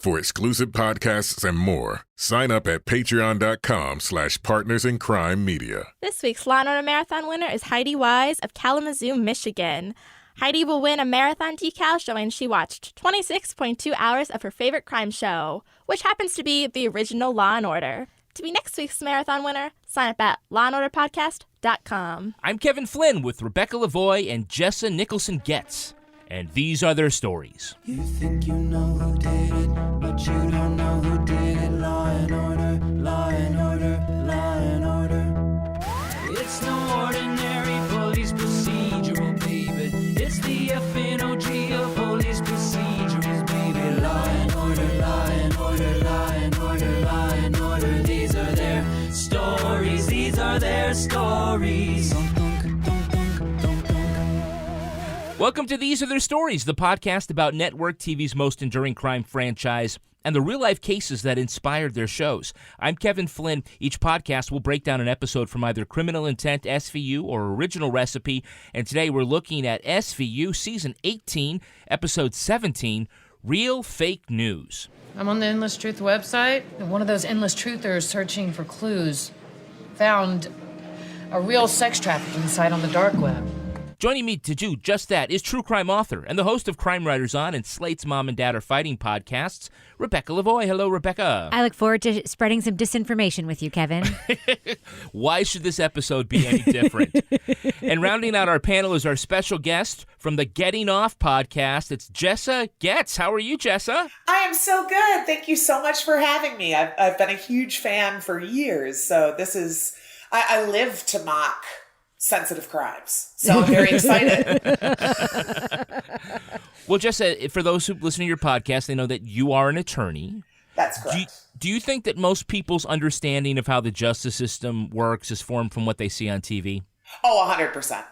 For exclusive podcasts and more, sign up at patreon.com/partnersincrimemedia. This week's Law & Order Marathon winner is Heidi Wise of Kalamazoo, Michigan. Heidi will win a marathon decal showing she watched 26.2 hours of her favorite crime show, which happens to be the original Law & Order. To be next week's marathon winner, sign up at lawandorderpodcast.com. I'm Kevin Flynn with Rebecca Lavoie and Jessa Nicholson Goetz, and these are their stories. You think you know who did it, but you don't know who did it. Law and order, law and order, law and order. It's no ordinary police procedural, baby. It's the FNOG of police procedurals, baby. Law and order, law and order, law and order, law and order. These are their stories, these are their stories. Welcome to These Are Their Stories, the podcast about network TV's most enduring crime franchise and the real-life cases that inspired their shows. I'm Kevin Flynn. Each podcast will break down an episode from either Criminal Intent, SVU, or Original Recipe, and today we're looking at SVU Season 18, Episode 17, Real Fake News. I'm on the Endless Truth website, and one of those endless truthers searching for clues found a real sex trafficking site on the dark web. Joining me to do just that is true crime author and the host of Crime Writers On and Slate's Mom and Dad Are Fighting podcasts, Rebecca Lavoie. Hello, Rebecca. I look forward to spreading some disinformation with you, Kevin. Why should this episode be any different? And rounding out our panel is our special guest from the Getting Off podcast. It's Jessa Goetz. How are you, Jessa? I am so good. Thank you so much for having me. I've been a huge fan for years, so this is... I live to mock sensitive crimes. So I'm very excited. Well, Jessa, for those who listen to your podcast, they know that you are an attorney. That's correct. Do you think that most people's understanding of how the justice system works is formed from what they see on TV? Oh, 100%.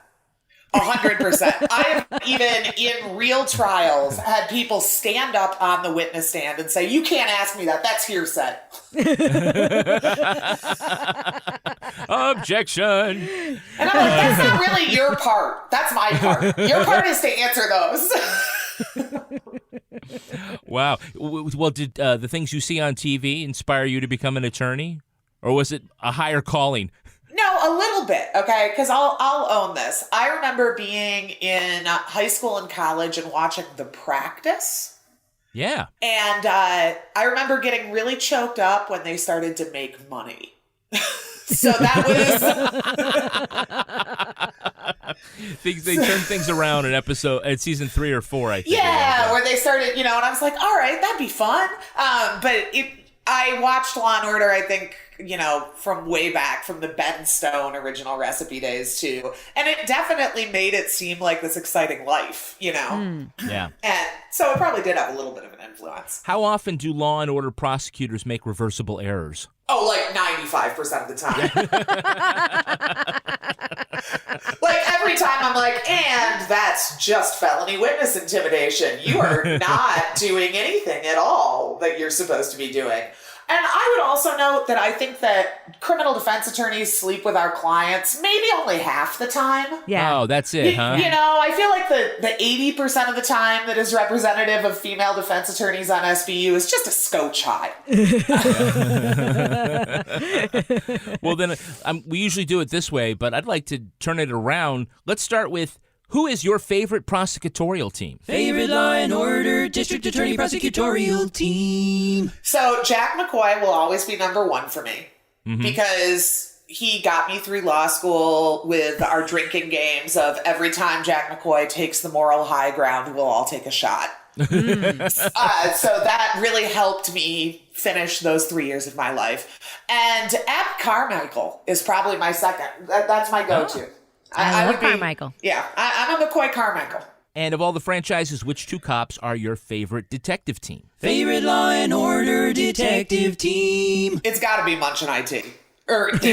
100%. I have even in real trials had people stand up on the witness stand and say, "You can't ask me that. That's hearsay." Objection. And I'm like, that's not really your part. That's my part. Your part is to answer those. Wow. Well, did the things you see on TV inspire you to become an attorney? Or was it a higher calling? No, a little bit, okay? Because I'll own this. I remember being in high school and college and watching The Practice. Yeah. And I remember getting really choked up when they started to make money. So that was... They turned things around in season 3 or 4, I think. Yeah, where they started, and I was like, all right, that'd be fun. But I watched Law & Order, I think, from way back, from the Ben Stone Original Recipe days, too. And it definitely made it seem like this exciting life, Yeah. And so it probably did have a little bit of an influence. How often do Law & Order prosecutors make reversible errors? Oh, like 95% of the time. Like every time I'm like, and that's just felony witness intimidation. You are not doing anything at all that you're supposed to be doing. And I would also note that I think that criminal defense attorneys sleep with our clients maybe only half the time. Yeah. Oh, that's it, huh? I feel like the 80% of the time that is representative of female defense attorneys on SVU is just a scotch high. Well, then we usually do it this way, but I'd like to turn it around. Let's start with, who is your favorite prosecutorial team? Favorite Law and Order District Attorney Prosecutorial Team. So Jack McCoy will always be number one for me because he got me through law school with our drinking games of every time Jack McCoy takes the moral high ground, we'll all take a shot. So that really helped me finish those 3 years of my life. And App Carmichael is probably my second. That's my go-to. I love Carmichael. Yeah, I'm a McCoy Carmichael. And of all the franchises, which two cops are your favorite detective team? Favorite Law and Order Detective Team. It's got to be Munchin' IT. Or IT.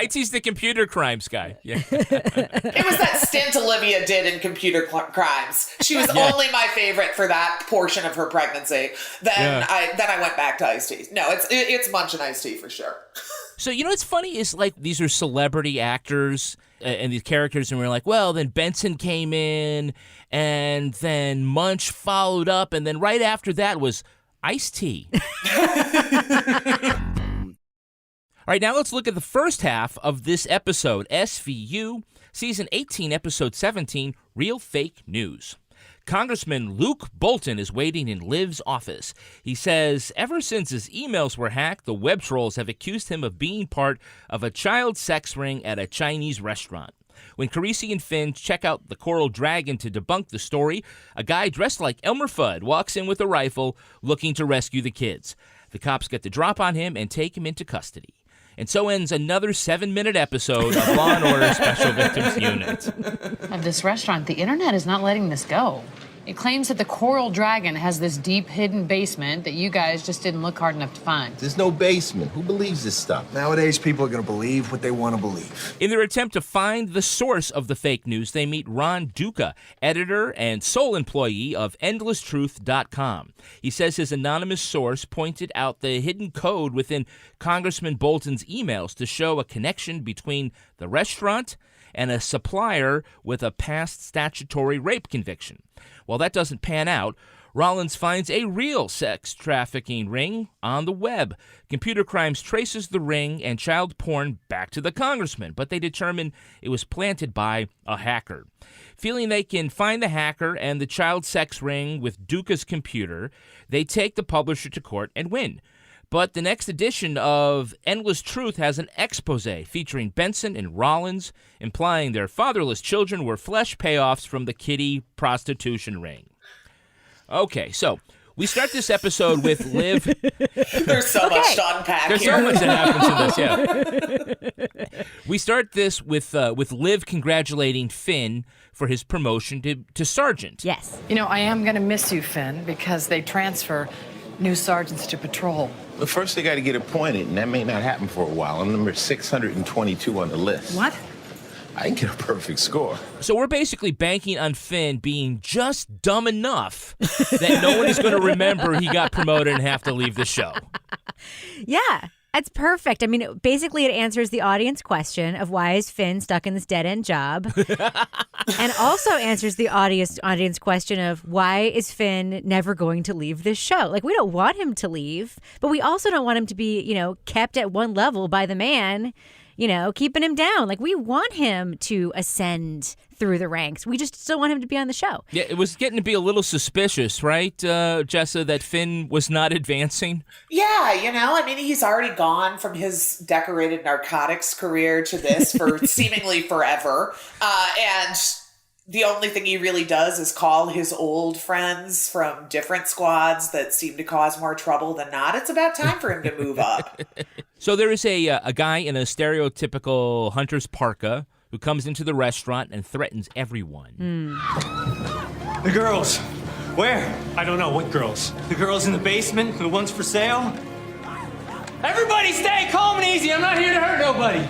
IT's the computer crimes guy. Yeah. It was that stint Olivia did in Computer Crimes. She was only my favorite for that portion of her pregnancy. Then I went back to Ice-T. No, it's Munchin' Ice-T for sure. So, what's funny is, these are celebrity actors, and these characters, and we're like, well, then Benson came in, and then Munch followed up, and then right after that was Ice-T. All right, now let's look at the first half of this episode, SVU, Season 18, Episode 17, Real Fake News. Congressman Luke Bolton is waiting in Liv's office. He says ever since his emails were hacked, the web trolls have accused him of being part of a child sex ring at a Chinese restaurant. When Carisi and Finn check out the Coral Dragon to debunk the story, a guy dressed like Elmer Fudd walks in with a rifle looking to rescue the kids. The cops get the drop on him and take him into custody. And so ends another 7-minute episode of Law & Order Special Victims Unit. Of this restaurant, the internet is not letting this go. It claims that the Coral Dragon has this deep hidden basement that you guys just didn't look hard enough to find. There's no basement. Who believes this stuff? Nowadays, people are going to believe what they want to believe. In their attempt to find the source of the fake news, they meet Ron Duca, editor and sole employee of EndlessTruth.com. He says his anonymous source pointed out the hidden code within Congressman Bolton's emails to show a connection between the restaurant and a supplier with a past statutory rape conviction. While that doesn't pan out, Rollins finds a real sex trafficking ring on the web. Computer Crimes traces the ring and child porn back to the congressman, but they determine it was planted by a hacker. Feeling they can find the hacker and the child sex ring with Duca's computer, they take the publisher to court and win. But the next edition of Endless Truth has an expose featuring Benson and Rollins, implying their fatherless children were flesh payoffs from the kiddie prostitution ring. Okay, so we start this episode with Liv. There's so much to unpack There's here. so much that happens in this, yeah. We start this with Liv congratulating Finn for his promotion to sergeant. Yes. You know, I am going to miss you, Finn, because they transfer new sergeants to patrol. But first they got to get appointed, and that may not happen for a while. I'm number 622 on the list. What? I can get a perfect score. So we're basically banking on Finn being just dumb enough that no one is going to remember he got promoted and have to leave the show. Yeah. That's perfect. I mean, basically it answers the audience question of why is Finn stuck in this dead-end job? And also answers the audience question of why is Finn never going to leave this show? Like, we don't want him to leave, but we also don't want him to be, kept at one level by the man, keeping him down. Like, we want him to ascend through the ranks. We just still want him to be on the show. Yeah, it was getting to be a little suspicious, right, Jessa, that Finn was not advancing? Yeah, he's already gone from his decorated narcotics career to this for seemingly forever. And the only thing he really does is call his old friends from different squads that seem to cause more trouble than not. It's about time for him to move up. So there is a guy in a stereotypical hunter's parka who comes into the restaurant and threatens everyone. The girls. Where? I don't know. What girls? The girls in the basement? The ones for sale? Everybody stay calm and easy. I'm not here to hurt nobody.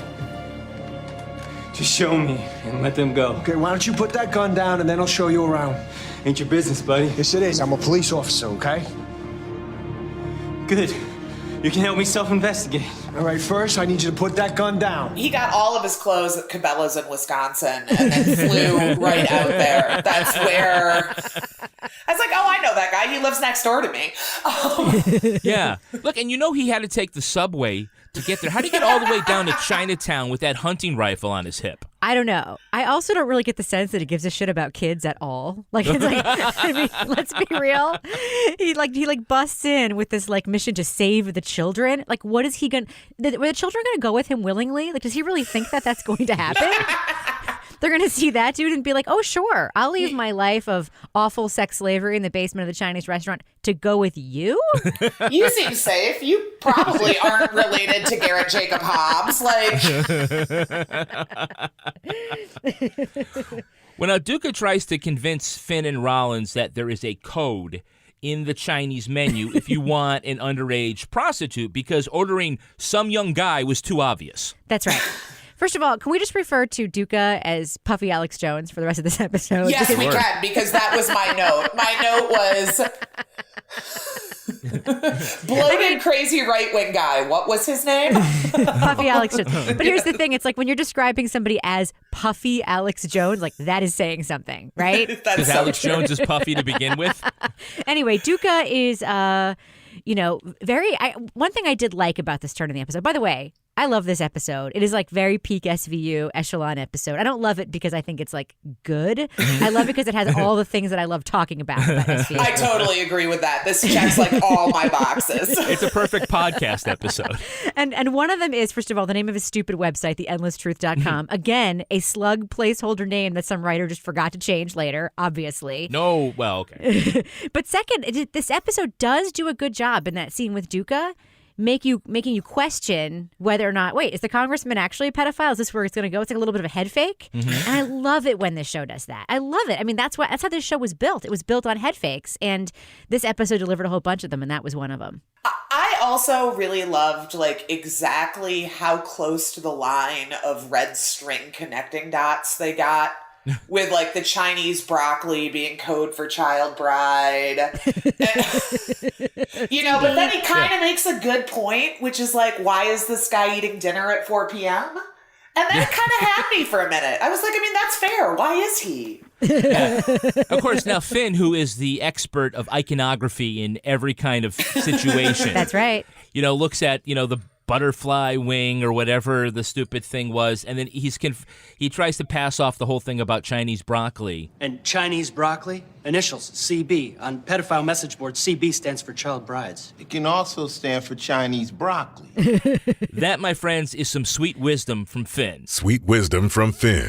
Just show me and let them go. Okay, why don't you put that gun down and then I'll show you around. Ain't your business, buddy. Yes, it is. I'm a police officer, okay? Good. You can help me self-investigate. All right, first, I need you to put that gun down. He got all of his clothes at Cabela's in Wisconsin and then flew right out there. That's where... I was like, oh, I know that guy. He lives next door to me. Yeah. Look, and he had to take the subway to get there. How did he get all the way down to Chinatown with that hunting rifle on his hip? I don't know. I also don't really get the sense that he gives a shit about kids at all. Like, it's like, I mean, let's be real. He busts in with this mission to save the children. Like, what is he going to, were the children going to go with him willingly? Like, does he really think that that's going to happen? They're going to see that dude and be like, oh, sure, I'll leave my life of awful sex slavery in the basement of the Chinese restaurant to go with you? You seem safe. You probably aren't related to Garrett Jacob Hobbs. When Duca tries to convince Finn and Rollins that there is a code in the Chinese menu if you want an underage prostitute because ordering some young guy was too obvious. That's right. First of all, can we just refer to Duca as Puffy Alex Jones for the rest of this episode? Yes, we can, because that was my note. My note was... Bloated, crazy right-wing guy. What was his name? Puffy Alex Jones. But here's the thing. It's like when you're describing somebody as Puffy Alex Jones, like that is saying something, right? Because Alex Jones is puffy to begin with. Anyway, Duca is, one thing I did like about this turn in the episode, by the way, I love this episode. It is like very peak SVU echelon episode. I don't love it because I think it's like good. I love it because it has all the things that I love talking about SVU. I totally agree with that. This checks like all my boxes. It's a perfect podcast episode. And one of them is, first of all, the name of his stupid website, theendlesstruth.com. Again, a slug placeholder name that some writer just forgot to change later, obviously. No, well, okay. But second, this episode does do a good job in that scene with Duca. Making you question whether or not, wait, is the congressman actually a pedophile? Is this where it's going to go? It's like a little bit of a head fake. And I love it when this show does that. I love it. I mean, that's how this show was built. It was built on head fakes. And this episode delivered a whole bunch of them, and that was one of them. I also really loved like exactly how close to the line of red string connecting dots they got. With like the Chinese broccoli being code for child bride. But then he kind of makes a good point, which is like, why is this guy eating dinner at 4 p.m.? And that kind of had me for a minute. I was like, I mean, that's fair. Why is he? Of course, now Finn, who is the expert of iconography in every kind of situation. That's right. Looks at, the butterfly wing or whatever the stupid thing was, and then he tries to pass off the whole thing about Chinese broccoli. And Chinese broccoli? Initials, CB. On pedophile message board, CB stands for child brides. It can also stand for Chinese broccoli. That, my friends, is some sweet wisdom from Finn. Sweet wisdom from Finn.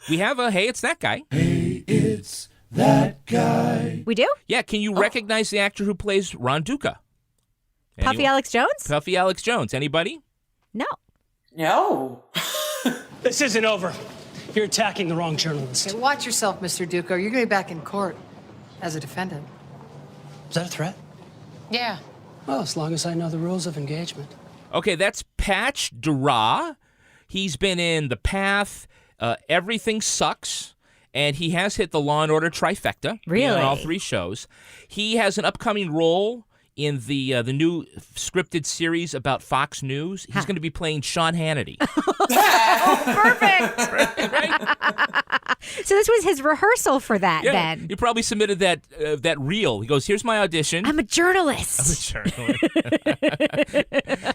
We have a Hey, It's That Guy. Hey, it's that guy. We do? Yeah, can you recognize the actor who plays Ron Duca? Puffy Alex Jones? Puffy Alex Jones. Anybody? No. No. This isn't over. You're attacking the wrong journalist. Okay, watch yourself, Mr. Duca. You're going to be back in court as a defendant. Is that a threat? Yeah. Well, as long as I know the rules of engagement. Okay, that's Patch Dara. He's been in The Path, Everything Sucks, and he has hit the Law & Order trifecta. Really? On all 3 shows. He has an upcoming role in the new scripted series about Fox News. He's going to be playing Sean Hannity. Perfect. Right? So this was his rehearsal for that, then. He probably submitted that reel. He goes, here's my audition. I'm a journalist.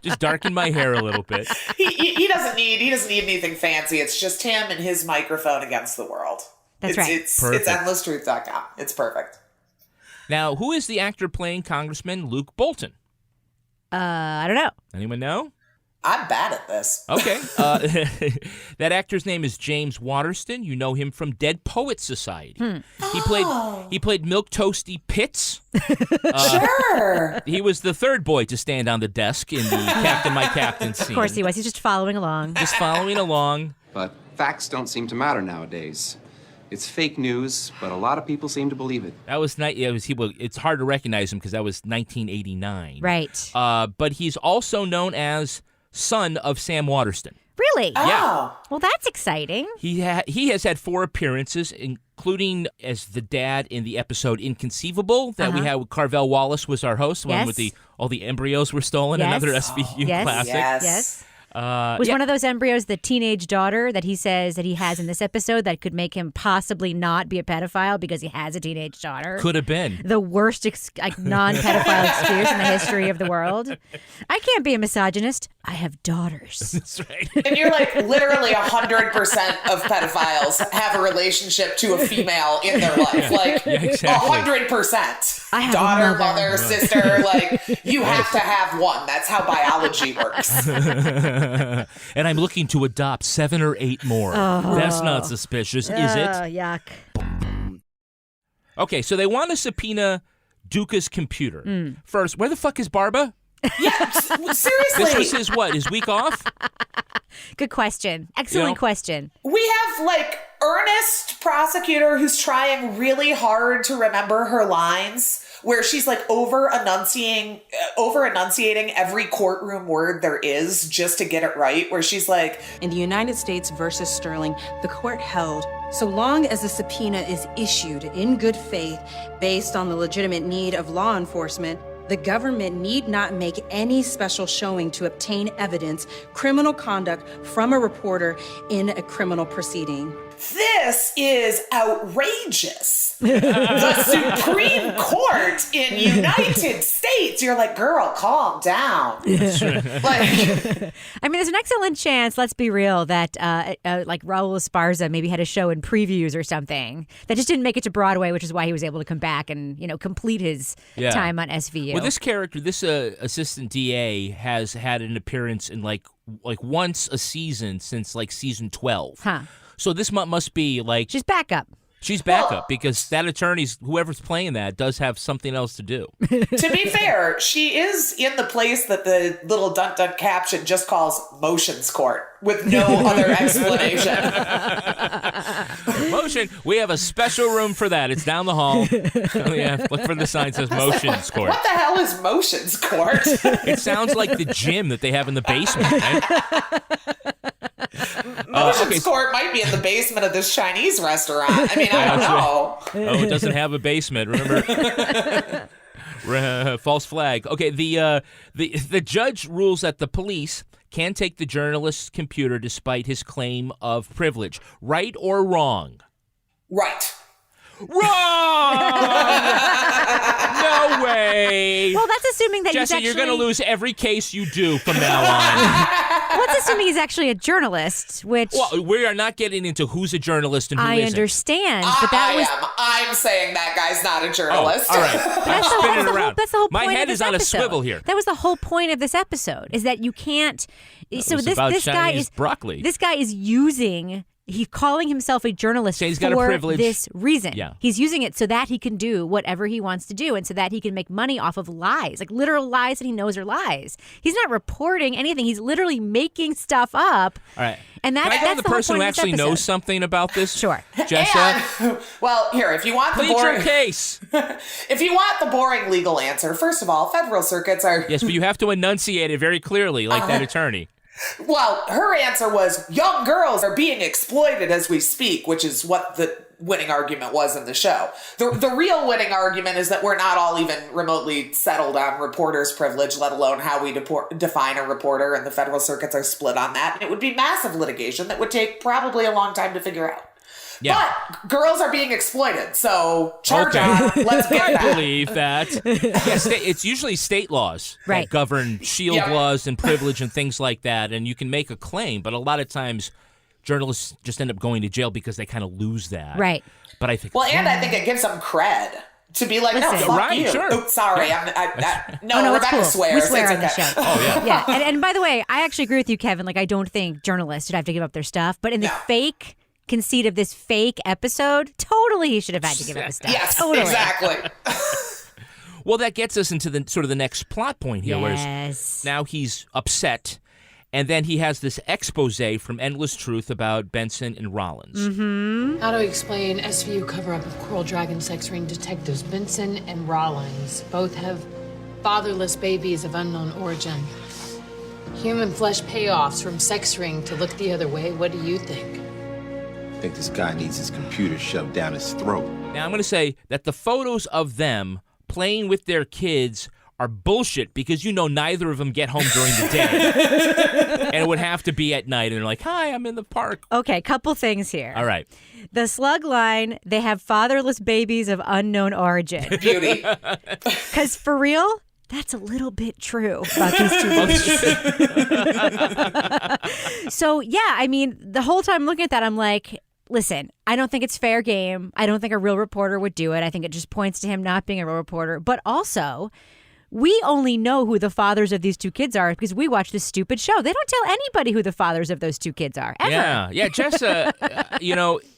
Just darken my hair a little bit. He doesn't need anything fancy. It's just him and his microphone against the world. That's right. It's endlesstruth.com. It's perfect. Now, who is the actor playing Congressman Luke Bolton? I don't know. Anyone know? I'm bad at this. Okay. That actor's name is James Waterston. You know him from Dead Poets Society. He played Milk Toasty Pitts. Sure. He was the third boy to stand on the desk in the Captain My Captain scene. Of course he was. He's just following along. Just following along. But facts don't seem to matter nowadays. It's fake news, but a lot of people seem to believe it. That was it's hard to recognize him because that was 1989. Right. But he's also known as son of Sam Waterston. Really? Yeah. Well, that's exciting. He has had 4 appearances, including as the dad in the episode Inconceivable that we had with Carvel Wallace was our host, the one with all the embryos were stolen, another SVU classic. Yes. Was one of those embryos the teenage daughter that he says that he has in this episode that could make him possibly not be a pedophile because he has a teenage daughter? Could have been. The worst non-pedophile experience in the history of the world. I can't be a misogynist. I have daughters. That's right. And you're like, literally 100% of pedophiles have a relationship to a female in their life. Like, exactly. 100%. I have daughter, a mother, sister. Like, you have to have one. That's how biology works. And I'm looking to adopt 7 or 8 more. That's not suspicious, is it? Yuck. Okay, so they want to subpoena Duca's computer. First, where the fuck is Barba? Yeah, seriously. This was his week off? Good question. Excellent question. We have like earnest prosecutor who's trying really hard to remember her lines, where she's like over enunciating every courtroom word there is just to get it right, where she's like, in the United States versus Sterling, the court held So long as a subpoena is issued in good faith based on the legitimate need of law enforcement, the government need not make any special showing to obtain evidence, criminal conduct from a reporter in a criminal proceeding. This is outrageous. The Supreme Court in United States. You're like, girl, calm down. That's true. I mean, there's an excellent chance, let's be real, that like Raul Esparza maybe had a show in previews or something that just didn't make it to Broadway, which is why he was able to come back and, complete his time on SVU. Well, this character, this assistant DA has had an appearance in like once a season since like season 12. Huh. So this must be like... She's backup. She's backup because that attorney's, whoever's playing that, does have something else to do. To be fair, she is in the place that the little dun-dun caption just calls motions court with no other explanation. Motion. We have a special room for that. It's down the hall. Look for the sign that says motions court. What the hell is motions court? It sounds like the gym that they have in the basement, right? Motions court might be in the basement of this Chinese restaurant. I mean, I don't know. Oh, it doesn't have a basement. Remember? False flag. Okay, the judge rules that the police can take the journalist's computer despite his claim of privilege. Right or wrong? Right. Wrong! No way. Well, that's assuming that he's Jesse, actually... you're going to lose every case you do from now on. Well, that's assuming he's actually a journalist, which... Well, we are not getting into who's a journalist and who isn't. I understand, but that was... I'm saying that guy's not a journalist. Oh, all right. That's the whole point My head of is this on episode. a swivel here. That was the whole point of this episode, is that you can't... So was this about guy Chinese is... broccoli. This guy is using... He's calling himself a journalist he's got a for privilege. this reason. Yeah. He's using it so that he can do whatever he wants to do and so that he can make money off of lies, like literal lies that he knows are lies. He's not reporting anything. He's literally making stuff up. All right. And Can I go that's to the person who actually knows something about this? Sure. Jessa? And, well, here, if you want the Plead boring... your case. If you want the boring legal answer, first of all, federal circuits are... Yes, but you have to enunciate it very clearly, like that attorney. Well, her answer was, young girls are being exploited as we speak, which is what the winning argument was in the show. The real winning argument is that we're not all even remotely settled on reporter's privilege, let alone how we define a reporter, and the federal circuits are split on that. And it would be massive litigation that would take probably a long time to figure out. Yeah. But girls are being exploited, so charge on. Let's get that. I believe that. Yeah, it's usually state laws that govern shield laws and privilege and things like that, and you can make a claim, but a lot of times journalists just end up going to jail because they kind of lose that. Right. But I think... Well, and I think it gives them cred to be like, no, fuck you. Sure. Oops, sorry. Yeah. No, Rebecca cool. swears. We swear it's on the okay. show. Oh, yeah. Yeah. And by the way, I actually agree with you, Kevin. Like, I don't think journalists should have to give up their stuff, but in the fake conceit of this fake episode, totally he should have had to give up his stuff. Yes, totally. exactly. Well, that gets us into the sort of the next plot point here, Yes. where now he's upset, and then he has this expose from Endless Truth about Benson and Rollins. Mm-hmm. How to explain SVU cover-up of Coral Dragon sex ring detectives Benson and Rollins. Both have fatherless babies of unknown origin. Human flesh payoffs from sex ring to look the other way. What do you think? I think this guy needs his computer shoved down his throat. Now, I'm going to say that the photos of them playing with their kids are bullshit because neither of them get home during the day. And it would have to be at night, and they're like, hi, I'm in the park. Okay, couple things here. All right. The slug line, they have fatherless babies of unknown origin. Beauty. Because for real, that's a little bit true about these two babies. So, yeah, I mean, the whole time looking at that, I'm like, listen, I don't think it's fair game. I don't think a real reporter would do it. I think it just points to him not being a real reporter. But also, we only know who the fathers of these two kids are because we watch this stupid show. They don't tell anybody who the fathers of those two kids are, ever. Yeah, Jessa,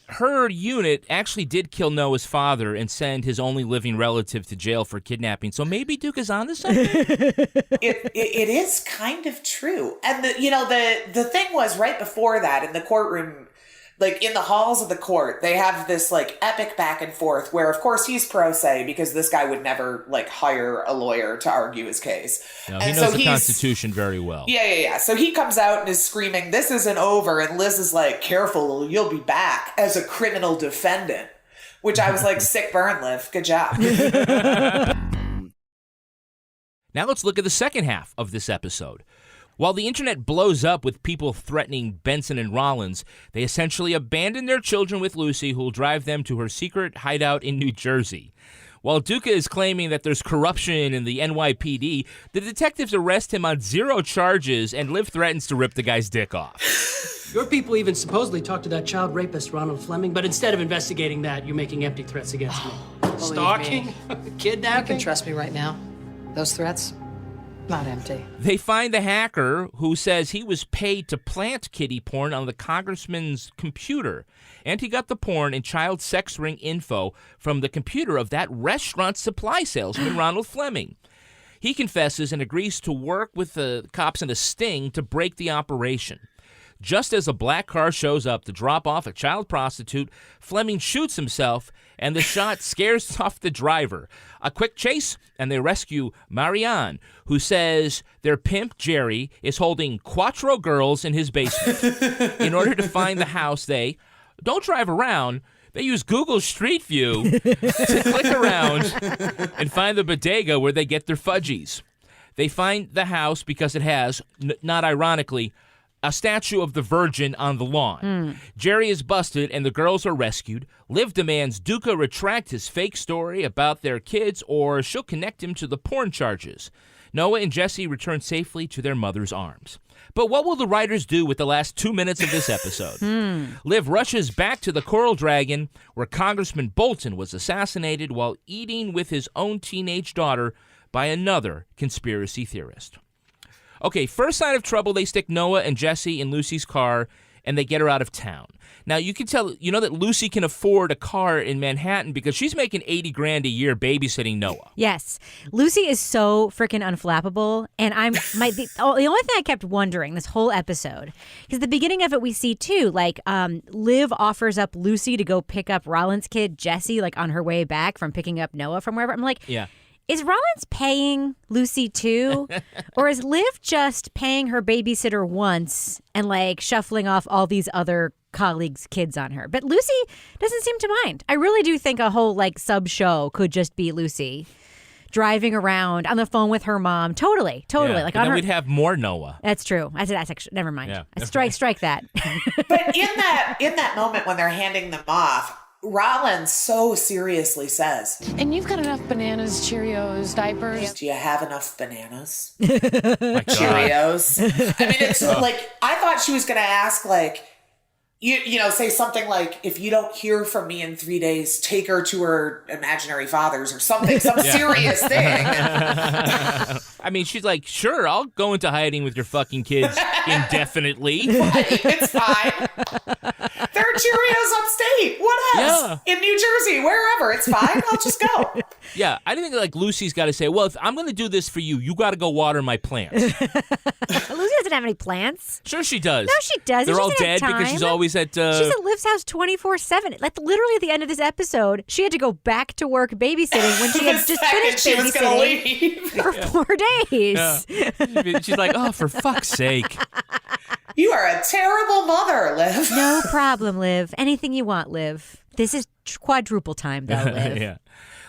her unit actually did kill Noah's father and send his only living relative to jail for kidnapping. So maybe Duke is onto something. It is kind of true. And the thing was right before that in the courtroom, like in the halls of the court, they have this like epic back and forth where, of course, he's pro se because this guy would never like hire a lawyer to argue his case. No, he knows the Constitution very well. Yeah. So he comes out and is screaming, "This isn't over," and Liz is like, "Careful, you'll be back as a criminal defendant." Which I was like, sick burn, Liv. Good job. Now let's look at the second half of this episode. While the internet blows up with people threatening Benson and Rollins, they essentially abandon their children with Lucy, who will drive them to her secret hideout in New Jersey. While Duca is claiming that there's corruption in the NYPD, the detectives arrest him on 0 charges, and Liv threatens to rip the guy's dick off. Your people even supposedly talked to that child rapist, Ronald Fleming, but instead of investigating that, you're making empty threats against me. Stalking? Kidnapping? You can trust me right now. Those threats, not empty. They find the hacker who says he was paid to plant kiddie porn on the congressman's computer. And he got the porn and child sex ring info from the computer of that restaurant supply salesman, Ronald Fleming. He confesses and agrees to work with the cops in a sting to break the operation. Just as a black car shows up to drop off a child prostitute, Fleming shoots himself, and the shot scares off the driver. A quick chase, and they rescue Marianne, who says their pimp, Jerry, is holding 4 girls in his basement. In order to find the house, they don't drive around. They use Google Street View to click around and find the bodega where they get their fudgies. They find the house because it has, not ironically, a statue of the Virgin on the lawn. Jerry is busted and the girls are rescued. Liv demands Duca retract his fake story about their kids or she'll connect him to the porn charges. Noah and Jesse return safely to their mother's arms. But what will the writers do with the last 2 minutes of this episode? Liv rushes back to the Coral Dragon, where Congressman Bolton was assassinated while eating with his own teenage daughter by another conspiracy theorist. Okay, first sign of trouble, they stick Noah and Jesse in Lucy's car, and they get her out of town. Now, you can tell, you know that Lucy can afford a car in Manhattan because she's making $80,000 a year babysitting Noah. Yes. Lucy is so freaking unflappable. And the only thing I kept wondering this whole episode, because at the beginning of it, we see too, like Liv offers up Lucy to go pick up Rollins' kid, Jesse, like on her way back from picking up Noah from wherever. I'm like, yeah. Is Rollins paying Lucy too? Or is Liv just paying her babysitter once and like shuffling off all these other colleagues' kids on her? But Lucy doesn't seem to mind. I really do think a whole like sub show could just be Lucy driving around on the phone with her mom. Totally. Yeah, like then on her. We'd have more Noah. That's true. That's actually never mind. Yeah. Strike that. But in that moment when they're handing them off, Rollins so seriously says, And you've got enough bananas, Cheerios, diapers. "Do you have enough bananas? My God. Cheerios?" I mean, it's like, I thought she was going to ask, like, you know, say something like, "If you don't hear from me in 3 days, take her to her imaginary father's," or something, some serious thing. I mean, she's like, sure, I'll go into hiding with your fucking kids indefinitely. It's fine. There are Cheerios upstate. What else? Yeah. In New Jersey, wherever. It's fine. I'll just go. Yeah, I think like Lucy's got to say, well, if I'm going to do this for you, you got to go water my plants. Lucy doesn't have any plants. Sure she does. No, she doesn't. They're She all doesn't have dead because she's time. always at... She's at Liv's house 24/7. Like literally at the end of this episode, she had to go back to work babysitting when she had just finished She was gonna babysitting leave. for 4 days. Yeah. She's like, oh, for fuck's sake. You are a terrible mother, Liv. No problem, Liv. Anything you want, Liv. This is quadruple time, though, Liv. Yeah.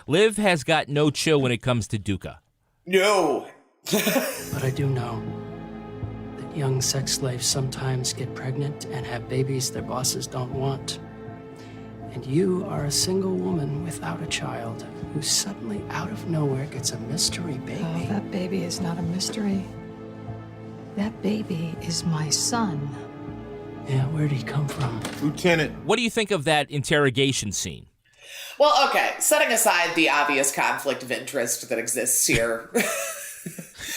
Liv has got no chill when it comes to Duca. No. But I do know that young sex slaves sometimes get pregnant and have babies their bosses don't want. And you are a single woman without a child who suddenly out of nowhere gets a mystery baby. Oh, that baby is not a mystery. That baby is my son. Yeah, where'd he come from? Lieutenant. What do you think of that interrogation scene? Well, okay, setting aside the obvious conflict of interest that exists here.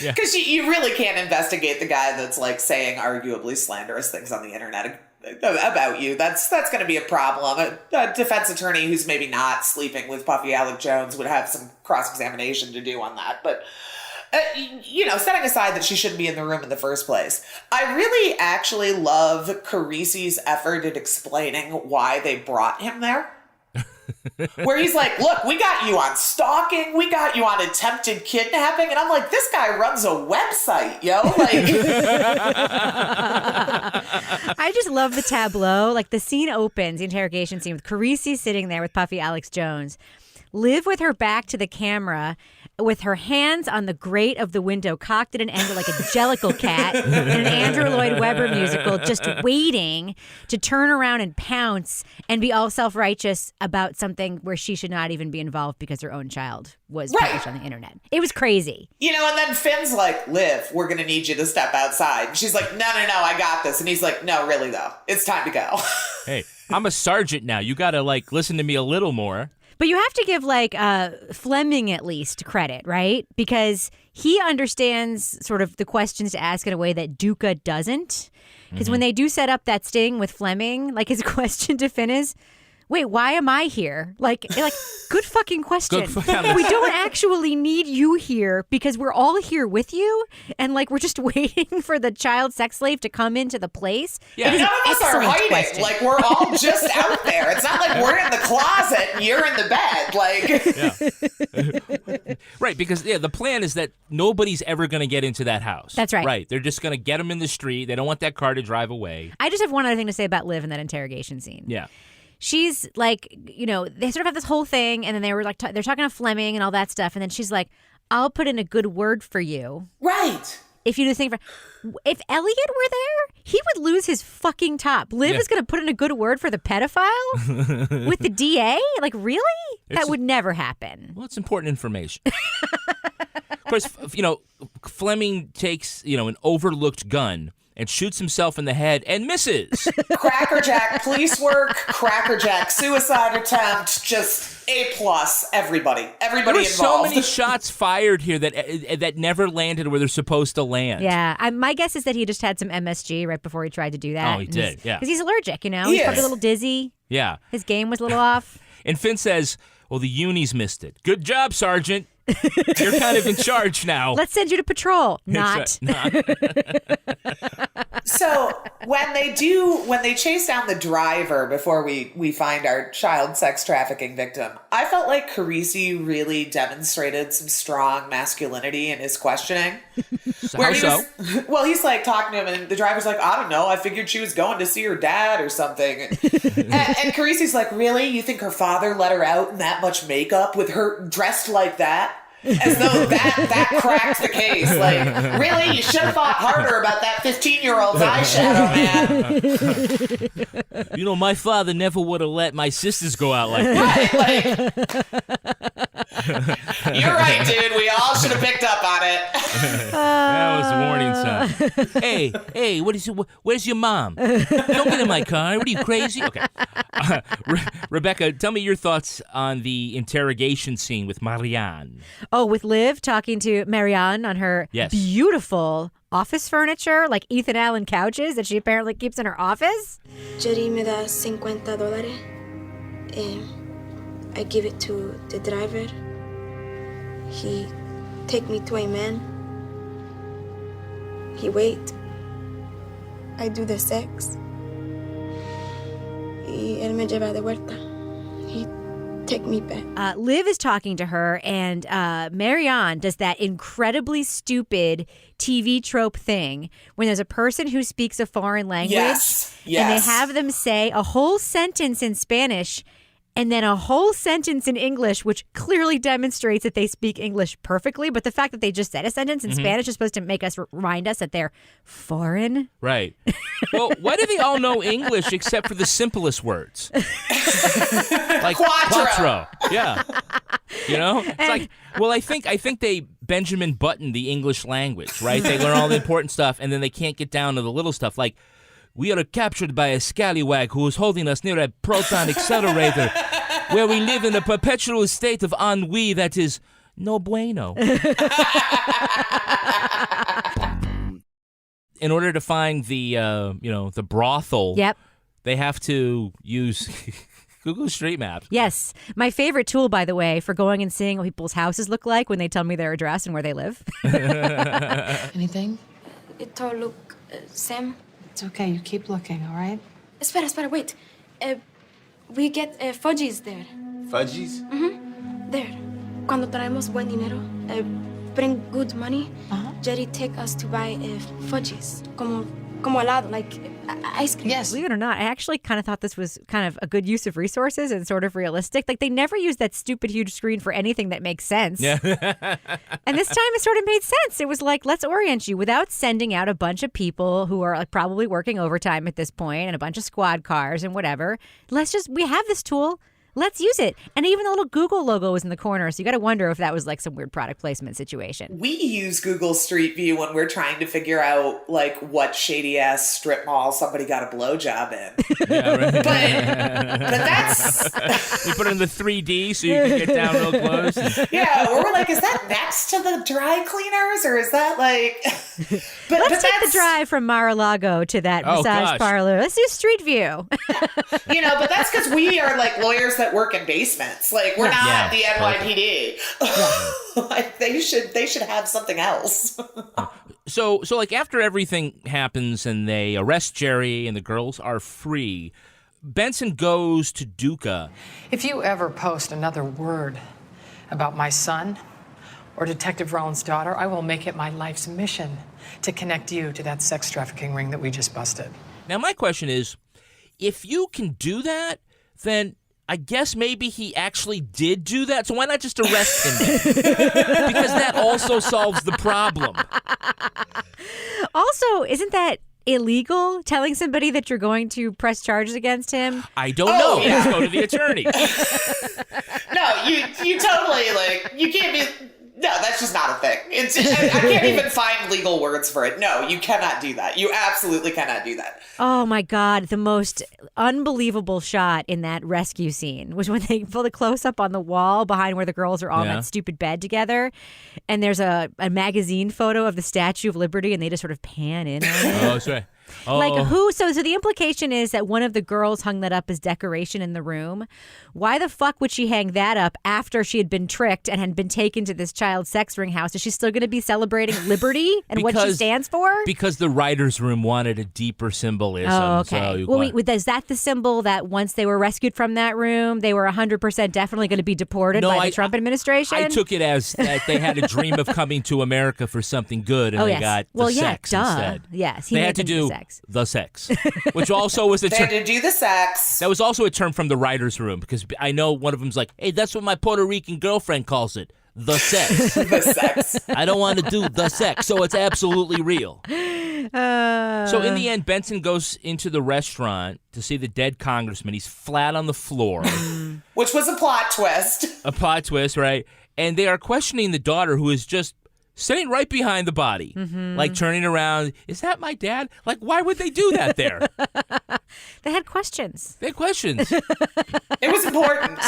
Yeah. Because you really can't investigate the guy that's like saying arguably slanderous things on the internet about you. That's going to be a problem. A defense attorney who's maybe not sleeping with Puffy Alec Jones would have some cross-examination to do on that. But setting aside that she shouldn't be in the room in the first place, I really actually love Carisi's effort at explaining why they brought him there. Where he's like, look, we got you on stalking, we got you on attempted kidnapping, and I'm like, this guy runs a website, yo. Like, I just love the tableau. Like, the scene opens, the interrogation scene, with Carisi sitting there with Puffy Alex Jones, Liv with her back to the camera, with her hands on the grate of the window, cocked at an angle like a jellicle cat in an Andrew Lloyd Webber musical, just waiting to turn around and pounce and be all self-righteous about something where she should not even be involved because her own child was published on the internet. It was crazy. And then Finn's like, Liv, we're going to need you to step outside. And she's like, no, I got this. And he's like, no, really, though. It's time to go. Hey, I'm a sergeant now. You got to, listen to me a little more. But you have to give, Fleming at least credit, right? Because he understands sort of the questions to ask in a way that Duca doesn't. Because when they do set up that sting with Fleming, his question to Finn is, wait, why am I here? Good fucking question. We don't actually need you here because we're all here with you. And, we're just waiting for the child sex slave to come into the place. Yeah, none of us are hiding. Question. We're all just out there. It's not like we're in the closet and you're in the bed. Yeah. Right, because, the plan is that nobody's ever going to get into that house. That's right. Right. They're just going to get them in the street. They don't want that car to drive away. I just have one other thing to say about Liv in that interrogation scene. Yeah. She's they sort of have this whole thing, and then they were they're talking to Fleming and all that stuff, and then she's like, I'll put in a good word for you. Right. If you do think, if Elliot were there, he would lose his fucking top. Liv is going to put in a good word for the pedophile with the DA? Really? That would never happen. Well, it's important information. Of course, Fleming takes, an overlooked gun and shoots himself in the head and misses. Crackerjack police work, Crackerjack suicide attempt, just A+, everybody there were involved. So many shots fired here that never landed where they're supposed to land. Yeah, my guess is that he just had some MSG right before he tried to do that. Oh, he did, yeah. Because he's allergic, He's He probably is. a little dizzy. Yeah. His game was a little off. And Finn says, well, the unis missed it. Good job, Sergeant. You're kind of in charge now. Let's send you to patrol. Not. So when they chase down the driver before we find our child sex trafficking victim, I felt like Carisi really demonstrated some strong masculinity in his questioning. How so? He's talking to him, and the driver's like, I don't know, I figured she was going to see her dad or something. and Carisi's like, really? You think her father let her out in that much makeup with her dressed like that? As though that cracked the case. Really? You should have thought harder about that 15-year-old's eyeshadow, man. My father never would have let my sisters go out like that. Right, you're right, dude. We all should have picked up on it. That was a warning sign. Hey, where's your mom? Don't get in my car. What are you, crazy? Okay. Rebecca, tell me your thoughts on the interrogation scene with Marianne. Oh, with Liv talking to Marianne on her beautiful office furniture, like Ethan Allen couches that she apparently keeps in her office. Jerry me da $50. I give it to the driver. He take me to a man. He wait. I do the sex. Y él me lleva de vuelta. He take me back. Liv is talking to her, and Marianne does that incredibly stupid TV trope thing when there's a person who speaks a foreign language, and they have them say a whole sentence in Spanish and then a whole sentence in English, which clearly demonstrates that they speak English perfectly. But the fact that they just said a sentence in Spanish is supposed to make us remind us that they're foreign. Right. Well, why do they all know English except for the simplest words? Like quattro. Yeah. It's I think they Benjamin Button the English language, right? They learn all the important stuff, and then they can't get down to the little stuff like, we are captured by a scallywag who is holding us near a proton accelerator where we live in a perpetual state of ennui that is no bueno. In order to find the brothel, they have to use Google Street Map. Yes. My favorite tool, by the way, for going and seeing what people's houses look like when they tell me their address and where they live. Anything? It all look same. It's okay. You keep looking, all right? Espera, wait. We get fudgies there. Fudgies? There. Cuando traemos buen dinero, bring good money, Jerry take us to buy fudgies. Como helado, like ice cream. Yes. Believe it or not, I actually kind of thought this was kind of a good use of resources and sort of realistic. Like, they never use that stupid huge screen for anything that makes sense. Yeah. And this time it sort of made sense. It was like, let's orient you without sending out a bunch of people who are like probably working overtime at this point and a bunch of squad cars and whatever. We have this tool. Let's use it. And even the little Google logo was in the corner. So you got to wonder if that was like some weird product placement situation. We use Google Street View when we're trying to figure out like what shady ass strip mall somebody got a blowjob in. Yeah, right. But that's You put it in the 3D so you can get down real close. yeah. Or we're like, is that next to the dry cleaners or is that like? Let's take the drive from Mar-a-Lago to that massage parlor. Let's do Street View. But that's because we are like lawyers that work in basements. Like we're not the NYPD. Like they should have something else. So like after everything happens and they arrest Jerry and the girls are free, Benson goes to Duca. If you ever post another word about my son or Detective Rollins' daughter, I will make it my life's mission to connect you to that sex trafficking ring that we just busted. Now my question is, if you can do that, then I guess maybe he actually did do that. So why not just arrest him then? Because that also solves the problem. Also, isn't that illegal, telling somebody that you're going to press charges against him? I don't know. Yeah. Let's go to the attorney. No, you totally like you can't be. No, that's just not a thing. I can't even find legal words for it. No, you cannot do that. You absolutely cannot do that. Oh my God, the most unbelievable shot in that rescue scene was when they pull the close up on the wall behind where the girls are all in that stupid bed together. And there's a magazine photo of the Statue of Liberty and they just sort of pan in on it. Oh, that's right. Oh. Like who? So the implication is that one of the girls hung that up as decoration in the room. Why the fuck would she hang that up after she had been tricked and had been taken to this child sex ring house? Is she still going to be celebrating liberty and what she stands for? Because the writer's room wanted a deeper symbolism. Oh, okay. So wait, is that the symbol that once they were rescued from that room, they were 100% definitely going to be deported by the Trump administration? I took it as that they had a dream of coming to America for something good, and they got sex instead. Yes, they had to do the sex, which also was a term. They had to do the sex. That was also a term from the writer's room, because I know one of them's like, hey, that's what my Puerto Rican girlfriend calls it. The sex. The sex. I don't want to do the sex, so it's absolutely real. So in the end, Benson goes into the restaurant to see the dead congressman. He's flat on the floor. Which was a plot twist. A plot twist, right? And they are questioning the daughter, who is just sitting right behind the body, like turning around. Is that my dad? Like, why would they do that there? They had questions. They had questions. It was important.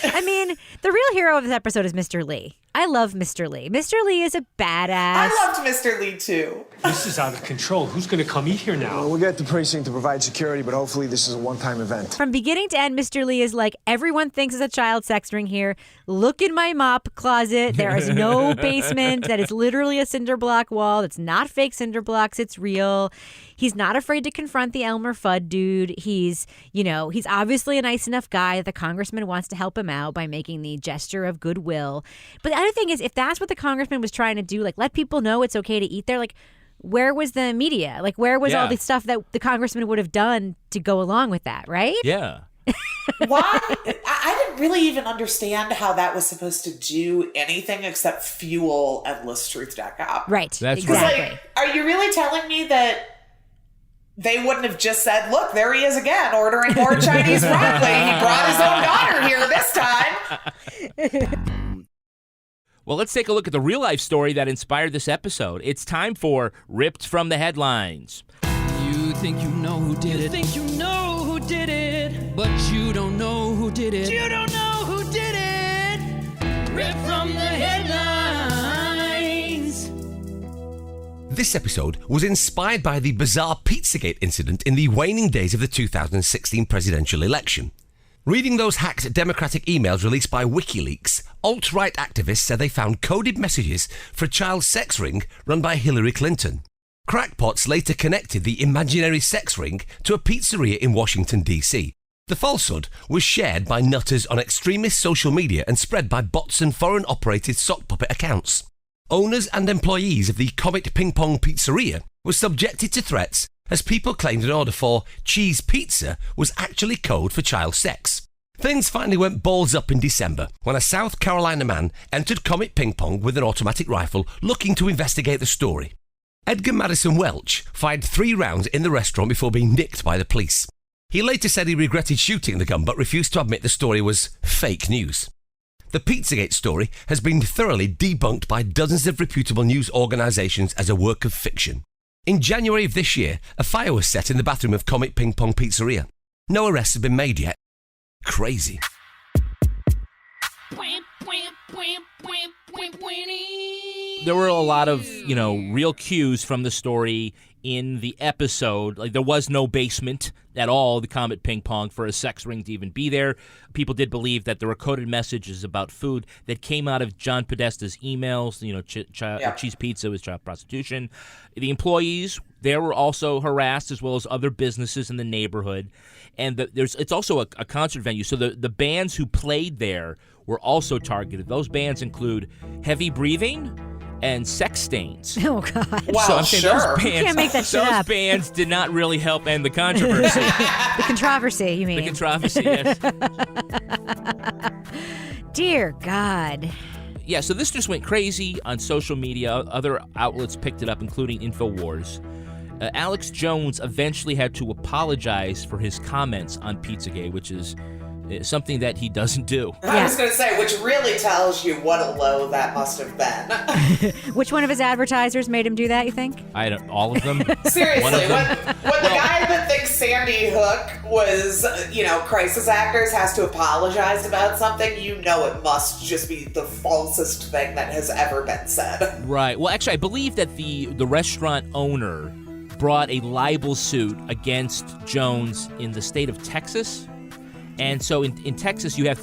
I mean, the real hero of this episode is Mr. Lee. I love Mr. Lee. Mr. Lee is a badass. I loved Mr. Lee, too. This is out of control. Who's going to come eat here now? Well, we'll get the precinct to provide security, but hopefully this is a one-time event. From beginning to end, Mr. Lee is like, everyone thinks it's a child sex ring here. Look in my mop closet. There is no basement. That is literally a cinder block wall. It's not fake cinder blocks. It's real. He's not afraid to confront the Elmer Fudd dude. He's obviously a nice enough guy that the congressman wants to help him out by making the gesture of goodwill. But the other thing is, if that's what the congressman was trying to do, like let people know it's okay to eat there, like where was the media? Like where was all the stuff that the congressman would have done to go along with that, right? Yeah. Why? I didn't really even understand how that was supposed to do anything except fuel endlesstruth.com. Right. That's exactly. right. Like, are you really telling me that they wouldn't have just said, look, there he is again, ordering more Chinese broccoli. He brought his own daughter here this time. Well, let's take a look at the real-life story that inspired this episode. It's time for Ripped from the Headlines. You think you know who did it. You think you know who did it. But you don't know who did it. You don't know who did it. Ripped from the headlines. This episode was inspired by the bizarre Pizzagate incident in the waning days of the 2016 presidential election. Reading those hacked Democratic emails released by WikiLeaks, alt-right activists said they found coded messages for a child sex ring run by Hillary Clinton. Crackpots later connected the imaginary sex ring to a pizzeria in Washington, D.C. The falsehood was shared by nutters on extremist social media and spread by bots and foreign-operated sock puppet accounts. Owners and employees of the Comet Ping Pong Pizzeria were subjected to threats as people claimed an order for cheese pizza was actually code for child sex. Things finally went balls up in December when a South Carolina man entered Comet Ping Pong with an automatic rifle looking to investigate the story. Edgar Madison Welch fired 3 rounds in the restaurant before being nicked by the police. He later said he regretted shooting the gun but refused to admit the story was fake news. The Pizzagate story has been thoroughly debunked by dozens of reputable news organisations as a work of fiction. In January of this year, a fire was set in the bathroom of Comet Ping Pong Pizzeria. No arrests have been made yet. Crazy. There were a lot of, real cues from the story in the episode. Like, there was no basement at all, the Comet Ping Pong, for a sex ring to even be there. People did believe that there were coded messages about food that came out of John Podesta's emails. Cheese pizza was child prostitution. The employees, they were also harassed, as well as other businesses in the neighborhood. And it's also a concert venue, so the bands who played there were also targeted. Those bands include Heavy Breathing and Sex Stains. Oh, God. Wow, so I'm saying sure. those bands, You can't make that shit up. Those bands did not really help end the controversy. The controversy, you mean? The controversy, yes. Dear God. Yeah, so this just went crazy on social media. Other outlets picked it up, including InfoWars. Alex Jones eventually had to apologize for his comments on Pizzagate, which is something that he doesn't do. I was going to say, which really tells you what a low that must have been. Which one of his advertisers made him do that, you think? All of them. Seriously, One of them. when the guy that thinks Sandy Hook was, crisis actors has to apologize about something, it must just be the falsest thing that has ever been said. Right. Well, actually, I believe that the restaurant owner brought a libel suit against Jones in the state of Texas. And so in Texas, you have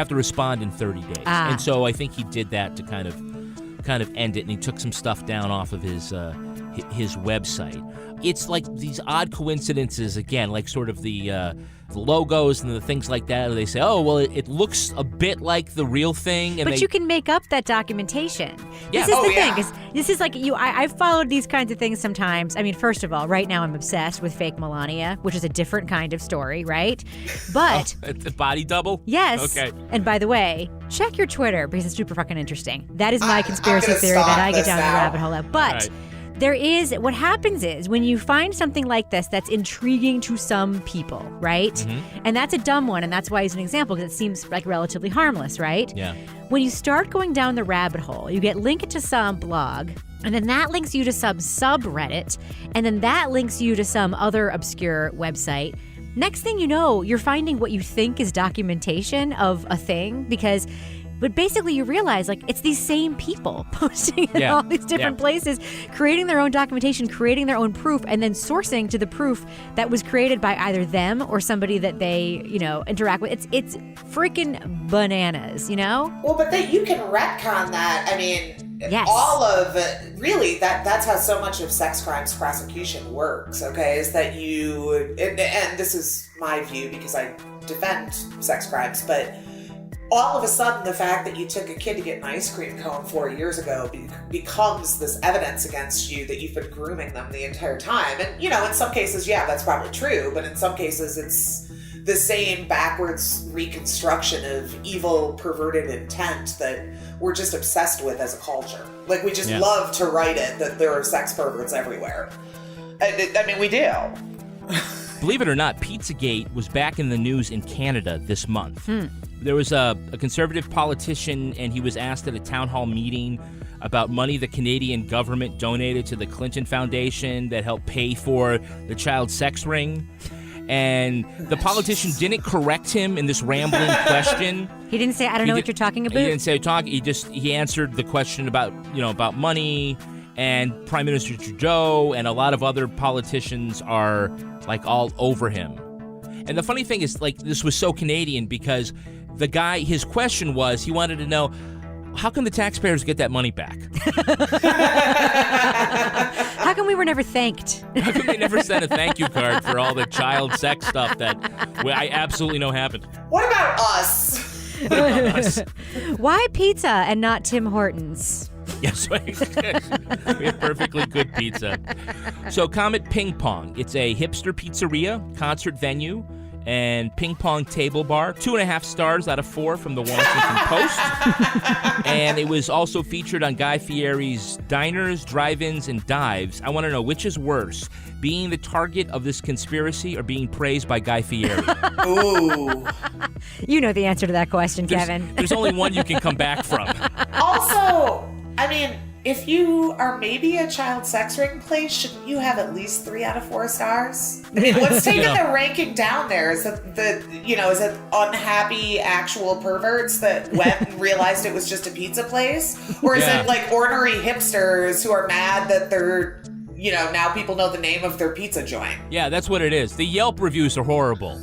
to respond in 30 days. And so I think he did that to kind of end it, and he took some stuff down off of his website. It's like these odd coincidences, again, like sort of the logos and the things like that. They say, oh, well, it looks a bit like the real thing. But you can make up that documentation. Yeah. This is the thing. This is like I've followed these kinds of things sometimes. I mean, first of all, right now I'm obsessed with fake Melania, which is a different kind of story, right? But it's a body double? Yes. Okay. And by the way, check your Twitter because it's super fucking interesting. That is my conspiracy theory that I get down the rabbit hole of. But what happens is when you find something like this that's intriguing to some people, right? Mm-hmm. And that's a dumb one, and that's why he's an example, because it seems like relatively harmless, right? Yeah. When you start going down the rabbit hole, you get linked to some blog, and then that links you to some subreddit, and then that links you to some other obscure website. Next thing you know, you're finding what you think is documentation of a thing, but basically you realize, it's these same people posting in all these different places, creating their own documentation, creating their own proof, and then sourcing to the proof that was created by either them or somebody that they, interact with. It's freaking bananas, Well, but you can retcon that. I mean, yes. All of it, really, that's how so much of sex crimes prosecution works, okay? Is that and this is my view because I defend sex crimes, but all of a sudden, the fact that you took a kid to get an ice cream cone 4 years ago becomes this evidence against you that you've been grooming them the entire time. And, in some cases, that's probably true. But in some cases, it's the same backwards reconstruction of evil, perverted intent that we're just obsessed with as a culture. Like, we just love to write it that there are sex perverts everywhere. I mean, we do. Believe it or not, Pizzagate was back in the news in Canada this month. There was a conservative politician, and he was asked at a town hall meeting about money the Canadian government donated to the Clinton Foundation that helped pay for the child sex ring. And the politician didn't correct him in this rambling question. He didn't say, I don't know what you're talking about? He didn't say talk. He answered the question about money. And Prime Minister Trudeau and a lot of other politicians are all over him. And the funny thing is, like, this was so Canadian because the guy, his question was, he wanted to know, how come the taxpayers get that money back? How come we were never thanked? How come they never sent a thank you card for all the child sex stuff that I absolutely know happened? What about us? Why pizza and not Tim Hortons? Yes, we have perfectly good pizza. So Comet Ping Pong. It's a hipster pizzeria, concert venue, and ping pong table bar. 2.5 stars out of 4 from the Washington Post. And it was also featured on Guy Fieri's Diners, Drive-Ins, and Dives. I want to know, which is worse, being the target of this conspiracy or being praised by Guy Fieri? Ooh. You know the answer to that question, Kevin. There's only one you can come back from. Also, I mean, if you are maybe a child sex ring place, shouldn't you have at least 3 out of 4 stars? I mean, what's taking the ranking down there? Is it is it unhappy actual perverts that went and realized it was just a pizza place? Or is it like ornery hipsters who are mad that they're, now people know the name of their pizza joint? Yeah, that's what it is. The Yelp reviews are horrible.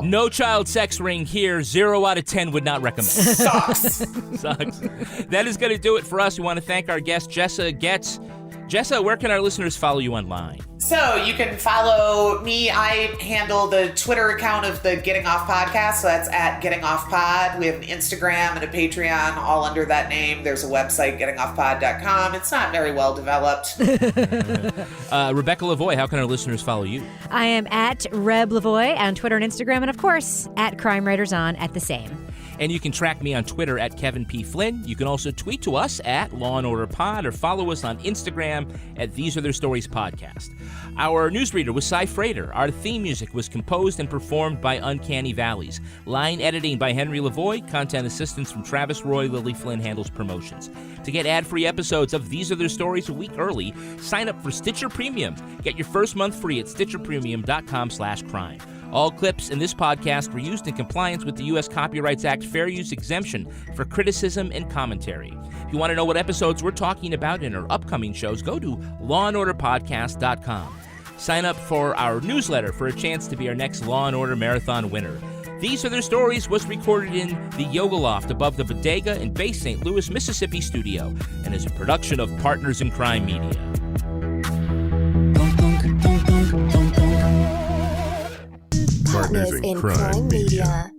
No child sex ring here. 0 out of 10 would not recommend. Sucks. Sucks. That is going to do it for us. We want to thank our guest, Jessa Goetz. Jessa, where can our listeners follow you online? So you can follow me. I handle the Twitter account of the Getting Off Podcast. So that's at Getting Off Pod. We have an Instagram and a Patreon all under that name. There's a website, gettingoffpod.com. It's not very well developed. Rebecca Lavoie, how can our listeners follow you? I am at Reb Lavoie on Twitter and Instagram, and of course, at Crime Writers On at the same. And you can track me on Twitter at Kevin P. Flynn. You can also tweet to us at Law & Order Pod or follow us on Instagram at These Are Their Stories Podcast. Our newsreader was Cy Frater. Our theme music was composed and performed by Uncanny Valleys. Line editing by Henry Lavoie. Content assistance from Travis Roy. Lily Flynn handles promotions. To get ad-free episodes of These Are Their Stories a week early, sign up for Stitcher Premium. Get your first month free at stitcherpremium.com/crime. All clips in this podcast were used in compliance with the U.S. Copyrights Act fair use exemption for criticism and commentary. If you want to know what episodes we're talking about in our upcoming shows, go to lawandorderpodcast.com. Sign up for our newsletter for a chance to be our next Law & Order Marathon winner. These Are Their Stories was recorded in the Yoga Loft above the Bodega in Bay St. Louis, Mississippi studio and is a production of Partners in Crime Media. Partners in Crime Media.